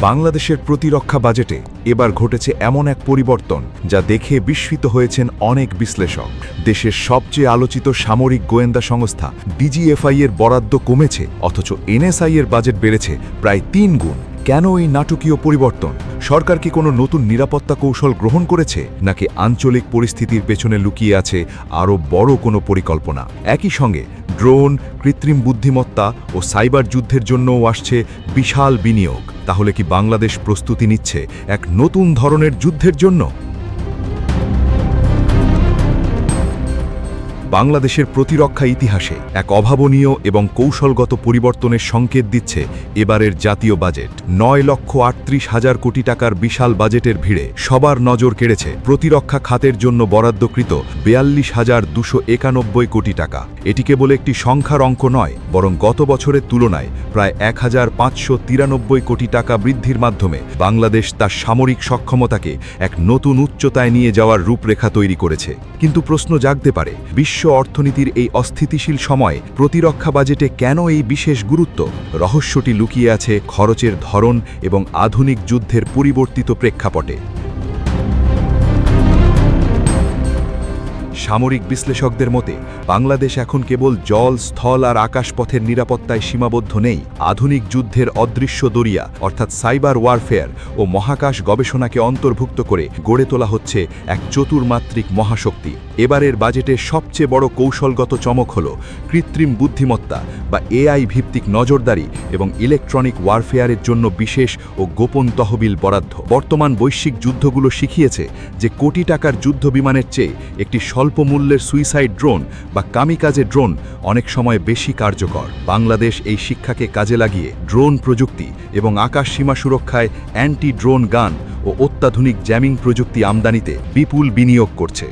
বাংলাদেশের প্রতিরক্ষা বাজেটে এবার ঘটেছে এমন এক পরিবর্তন যা দেখে বিস্মিত হয়েছেন অনেক বিশ্লেষক। দেশের সবচেয়ে আলোচিত সামরিক গোয়েন্দা সংস্থা ডিজিএফআই এর বরাদ্দ কমেছে, অথচ এনএসআই এর বাজেট বেড়েছে প্রায় ৩ গুণ। কেন এই নাটকীয় পরিবর্তন? সরকার কি কোনো নতুন নিরাপত্তা কৌশল গ্রহণ করেছে, নাকি আঞ্চলিক পরিস্থিতির পেছনে লুকিয়ে আছে আরও বড় কোনো পরিকল্পনা? একই সঙ্গে ড্রোন, কৃত্রিম বুদ্ধিমত্তা ও সাইবার যুদ্ধের জন্যও আসছে বিশাল বিনিয়োগ। তাহলে কি বাংলাদেশ প্রস্তুতি নিচ্ছে এক নতুন ধরনের যুদ্ধের জন্য? বাংলাদেশের প্রতিরক্ষা ইতিহাসে এক অভাবনীয় এবং কৌশলগত পরিবর্তনের সংকেত দিচ্ছে এবারের জাতীয় বাজেট। ৯,৩৮,০০০ কোটি টাকার বিশাল বাজেটের ভিড়ে সবার নজর কেড়েছে প্রতিরক্ষা খাতের জন্য বরাদ্দকৃত ৪২,২৯১ কোটি টাকা। এটি কেবল একটি সংখ্যার অঙ্ক নয়, বরং গত বছরের তুলনায় প্রায় ১,৫৯৩ কোটি টাকা বৃদ্ধির মাধ্যমে বাংলাদেশ তার সামরিক সক্ষমতাকে এক নতুন উচ্চতায় নিয়ে যাওয়ার রূপরেখা তৈরি করেছে। কিন্তু প্রশ্ন জাগতে পারে, বিশ্ব অর্থনীতির এই অস্থিতিশীল সময়ে প্রতিরক্ষা বাজেটে কেন এই বিশেষ গুরুত্ব? রহস্যটি লুকিয়ে আছে খরচের ধরন এবং আধুনিক যুদ্ধের পরিবর্তিত প্রেক্ষাপটে। সামরিক বিশ্লেষকদের মতে বাংলাদেশ এখন কেবল জল, স্থল আর আকাশপথের নিরাপত্তায় সীমাবদ্ধ নেই। আধুনিক যুদ্ধের অদৃশ্য দরিয়া অর্থাৎ সাইবার ওয়ারফেয়ার ও মহাকাশ গবেষণাকে অন্তর্ভুক্ত করে গড়ে তোলা হচ্ছে এক চতুর্মাত্রিক মহাশক্তি। এবারের বাজেটের সবচেয়ে বড় কৌশলগত চমক হল কৃত্রিম বুদ্ধিমত্তা বা এআই ভিত্তিক নজরদারি এবং ইলেকট্রনিক ওয়ারফেয়ারের জন্য বিশেষ ও গোপন তহবিল বরাদ্দ। বর্তমান বৈশ্বিক যুদ্ধগুলো শিখিয়েছে যে কোটি টাকার যুদ্ধ বিমানের চেয়ে একটি স্বল্প মূল্যের সুইসাইড ড্রোন বা কামিকাজে ড্রোন অনেক সময় বেশি কার্যকর। বাংলাদেশ এই শিক্ষাকে কাজে লাগিয়ে ড্রোন প্রযুক্তি এবং আকাশ সীমা সুরক্ষায় অ্যান্টি ড্রোন গান ও অত্যাধুনিক জ্যামিং প্রযুক্তি আমদানিতে বিপুল বিনিয়োগ করছে।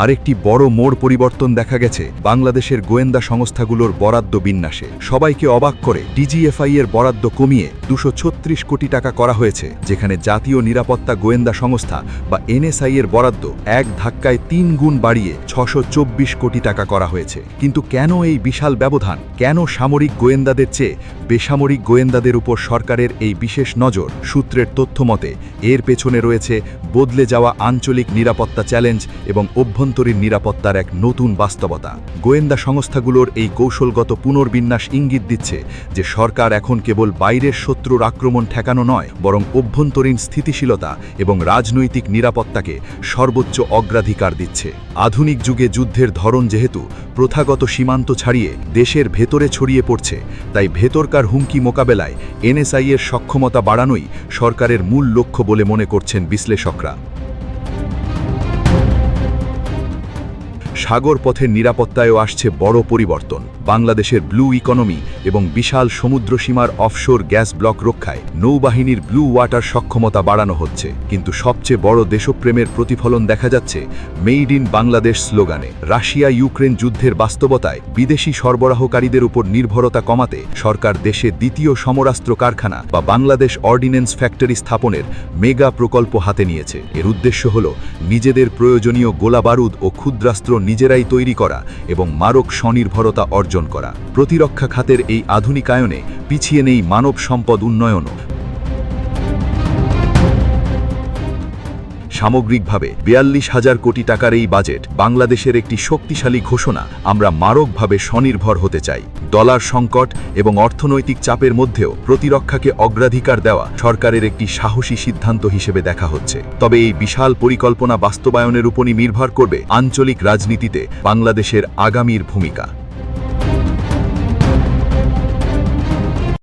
আরেকটি বড় মোড় পরিবর্তন দেখা গেছে বাংলাদেশের গোয়েন্দা সংস্থাগুলোর বরাদ্দ বিন্যাসে। সবাইকে অবাক করে ডিজিএফআই এর বরাদ্দ কমিয়ে ২৩৬ কোটি টাকা করা হয়েছে, যেখানে জাতীয় নিরাপত্তা গোয়েন্দা সংস্থা বা এনএসআই এর বরাদ্দ এক ধাক্কায় ৩ গুণ বাড়িয়ে ৬২৪ কোটি টাকা করা হয়েছে। কিন্তু কেন এই বিশাল ব্যবধান? কেন সামরিক গোয়েন্দাদের চেয়ে বেসামরিক গোয়েন্দাদের উপর সরকারের এই বিশেষ নজর? সূত্রের তথ্য মতে এর পেছনে রয়েছে বদলে যাওয়া আঞ্চলিক নিরাপত্তা চ্যালেঞ্জ এবং অভ্যন্তরীণ নিরাপত্তার এক নতুন বাস্তবতা। গোয়েন্দা সংস্থাগুলোর এই কৌশলগত পুনর্বিন্যাস ইঙ্গিত দিচ্ছে যে সরকার এখন কেবল বাইরের শত্রুর আক্রমণ ঠেকানো নয়, বরং অভ্যন্তরীণ স্থিতিশীলতা এবং রাজনৈতিক নিরাপত্তাকে সর্বোচ্চ অগ্রাধিকার দিচ্ছে। আধুনিক যুগে যুদ্ধের ধরন যেহেতু প্রথাগত সীমান্ত ছাড়িয়ে দেশের ভেতরে ছড়িয়ে পড়ছে, তাই ভেতরকার হুমকি মোকাবেলায় এনএসআই এর সক্ষমতা বাড়ানোই সরকারের মূল লক্ষ্য বলে মনে করছেন বিশ্লেষকরা। সাগর পথের নিরাপত্তায়ও আসছে বড় পরিবর্তন। বাংলাদেশের ব্লু ইকোনমি এবং বিশাল সমুদ্র সীমার অফশোর গ্যাস ব্লক রক্ষায় নৌবাহিনীর ব্লু ওয়াটার সক্ষমতা বাড়ানো হচ্ছে। কিন্তু সবচেয়ে বড় দেশপ্রেমের প্রতিফলন দেখা যাচ্ছে মেড ইন বাংলাদেশ স্লোগানে। রাশিয়া ইউক্রেন যুদ্ধের বাস্তবতায় বিদেশি সরবরাহকারীদের উপর নির্ভরতা কমাতে সরকার দেশে দ্বিতীয় সমরাস্ত্র কারখানা বা বাংলাদেশ অর্ডিন্যান্স ফ্যাক্টরি স্থাপনের মেগা প্রকল্প হাতে নিয়েছে। এর উদ্দেশ্য হল নিজেদের প্রয়োজনীয় গোলাবারুদ ও ক্ষুদ্রাস্ত্র নিজেরাই তৈরি করা এবং মারক স্বনির্ভরতা অর্জন করা। প্রতিরক্ষা খাতের এই আধুনিকায়নে পিছিয়ে নেই মানব সম্পদ উন্নয়নও। সামগ্রিকভাবে ৪২,০০০ কোটি টাকার এই বাজেট বাংলাদেশের একটি শক্তিশালী ঘোষণা। আমরা মারকভাবে স্বনির্ভর হতে চাই। ডলার সংকট এবং অর্থনৈতিক চাপের মধ্যেও প্রতিরক্ষাকে অগ্রাধিকার দেওয়া সরকারের একটি সাহসী সিদ্ধান্ত হিসেবে দেখা হচ্ছে। তবে এই বিশাল পরিকল্পনা বাস্তবায়নের উপরই নির্ভর করবে আঞ্চলিক রাজনীতিতে বাংলাদেশের আগামীর ভূমিকা।